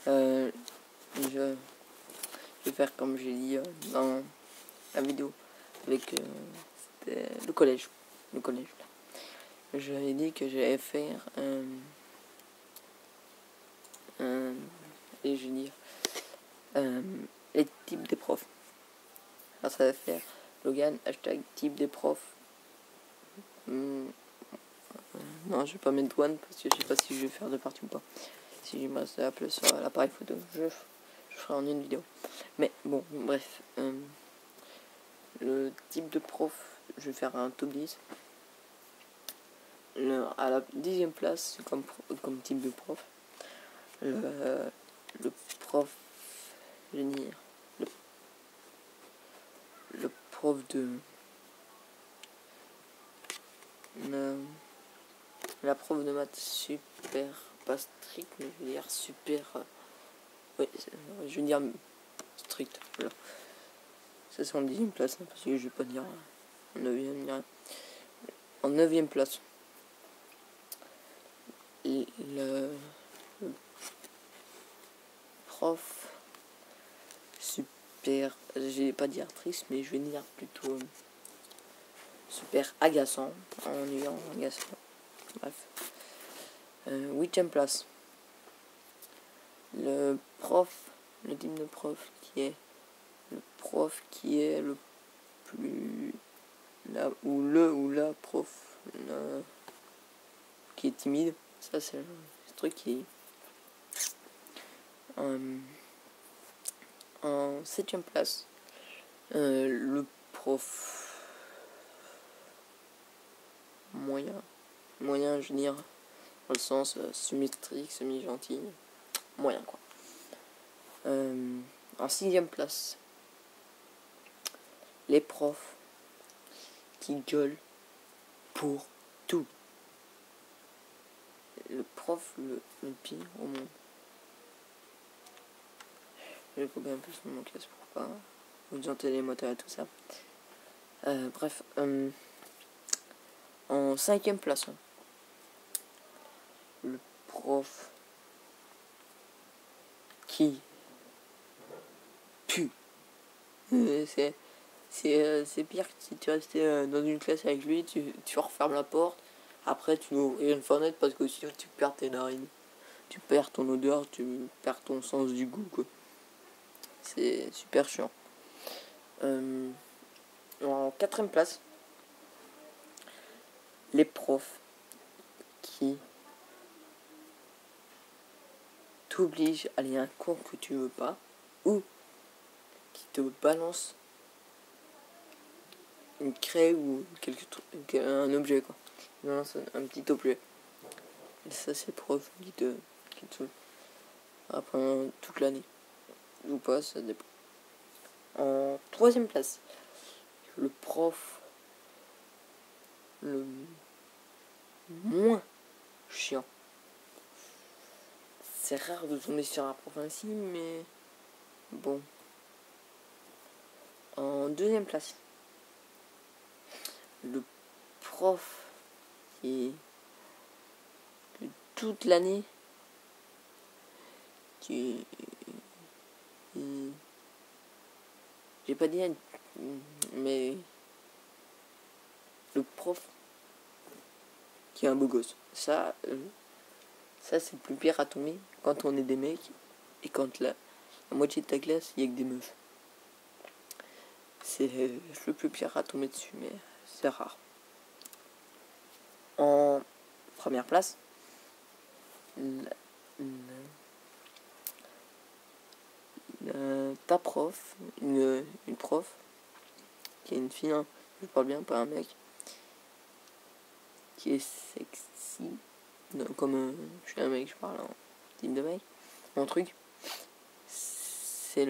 Euh, je vais faire comme j'ai dit dans la vidéo avec le collège. J'avais dit que j'allais faire et je vais dire les types des profs. Alors ça va faire Logan hashtag type des profs. Non, je vais pas mettre one parce que je sais pas si je vais faire de partie ou pas. Si je me reste à appeler sur l'appareil photo, je ferai en une vidéo. Mais bon, bref. Le type de prof, je vais faire un top 10. À la 10e place, comme type de prof, le prof, je vais dire, le prof de... la prof de maths super, pas strict, mais je veux dire super... oui, je veux dire strict, voilà. Ça c'est en 10e place, hein, parce que je vais pas dire en 9e, en 9e place. Le prof super, je vais pas dire triste, mais je vais dire plutôt super agaçant, ennuyant, agaçant. Bref. 8e place. Le type de prof qui est le plus ou la prof qui est timide. Ça c'est le truc qui en 7e place. Le prof moyen, je veux dire, dans le sens semi-strict, semi-gentil, moyen quoi. En 6e place, les profs qui gueulent pour tout. Le prof le pire au monde. Je vais couper un peu sur mon casque pour pas vous entendre les moteurs et tout ça. Bref, en 5e place, le prof qui pue. C'est pire que si tu restais dans une classe avec lui, tu refermes la porte, après tu ouvres une fenêtre parce que sinon tu perds tes narines. Tu perds ton odeur, tu perds ton sens du goût, quoi. C'est super chiant. En 4e place, les profs qui t'obligent à aller à un cours que tu veux pas, ou qui te balancent une craie ou un objet, quoi. Ils balancent un petit objet. Et ça, c'est le prof qui te saoule. Après toute l'année. Ou pas, ça dépend. En 3e place, le prof le moins chiant. C'est rare de tomber sur un prof ainsi, mais bon. En 2e place, le prof qui toute l'année j'ai pas dit mais le prof qui est un beau gosse. Ça c'est le plus pire à tomber quand on est des mecs et quand la moitié de ta classe il y a que des meufs. C'est le plus pire à tomber dessus, mais c'est rare. En première place, ta prof, une prof qui est une fille, hein, je parle bien, pas un mec, qui est sexy, non, comme je suis un mec, je parle en type de mec. Mon truc, c'est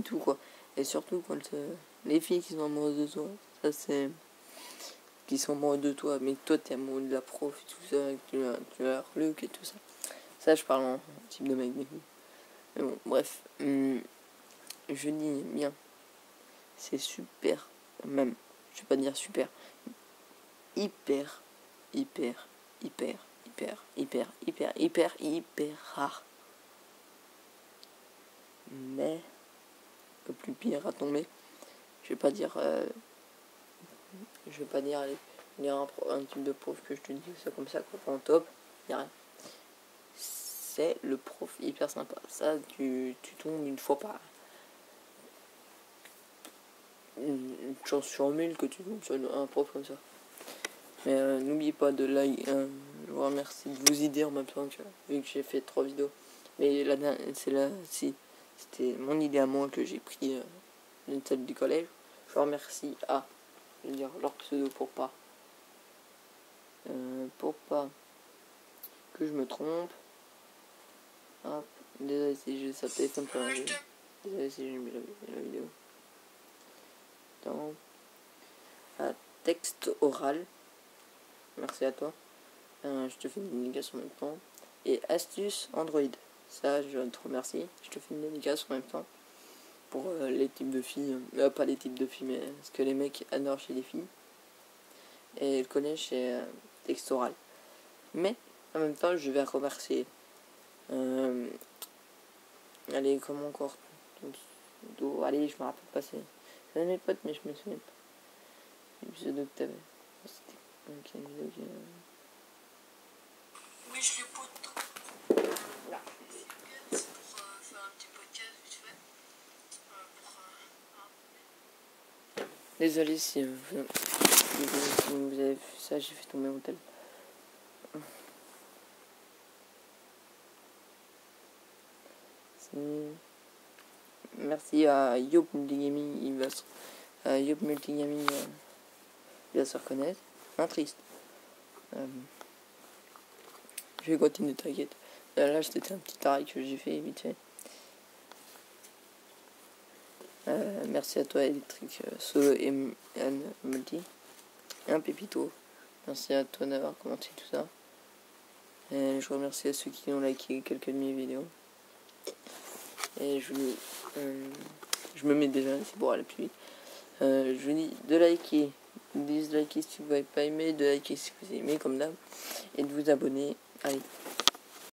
tout, quoi. Et surtout quand les filles qui sont amoureuses de toi, ça c'est qui sont amoureux de toi, mais que toi t'es amoureux de la prof et tout ça, que tu as leur look et tout ça. Ça je parle en type de mec. Mais bon, bref, je dis bien, c'est super, même, je vais pas dire super, hyper rare. Mais le plus pire à tomber, je vais pas dire allez, il y a un type de prof que je te dis ça comme ça, quoi, en top, il y a rien. C'est le prof hyper sympa. Ça, tu tombes une fois par une chance sur 1000 que tu tombes sur un prof comme ça. Mais n'oubliez pas de like. Je vous remercie de vous aider en même temps, tu vois, vu que j'ai fait 3 vidéos. Mais la dernière, c'était mon idée à moi que j'ai pris d'une salle du collège. Je vous remercie à, je veux dire, leur pseudo pour pas que je me trompe. Hop, désolé si j'ai ça téléphone pour la vidéo. Désolé si j'ai mis la vidéo. Dans texte oral. Merci à toi. Je te fais une dédicace en même temps. Et astuce Android. Ça, je te remercie. Je te fais une dédicace en même temps. Pour les types de filles. Pas les types de filles, mais ce que les mecs adorent chez les filles. Et le collège, c'est texte oral. Mais, en même temps, je vais remercier. Allez, comment encore? Allez, je me rappelle pas. C'est mes potes, mais je me souviens pas. Le pseudo que t'avais. C'était une vidéo qui... Oui, je l'ai pote. Là. C'est pour faire un petit podcast vite fait. Désolé si vous avez vu ça, j'ai fait tomber mon tel. Merci à Yop Multigaming, il va se reconnaître. Triste. Je vais continuer, t'inquiète. Là, c'était un petit arrêt que j'ai fait vite fait. Merci à toi, Electric Solo et Multi. Et un Pépito. Merci à toi d'avoir commenté tout ça. Et je remercie à ceux qui ont liké quelques de mes vidéos. Et je me mets déjà ici pour aller plus vite. Je vous dis de liker, de disliker si vous n'avez pas aimé, de liker si vous avez aimé comme d'hab, et de vous abonner. Allez.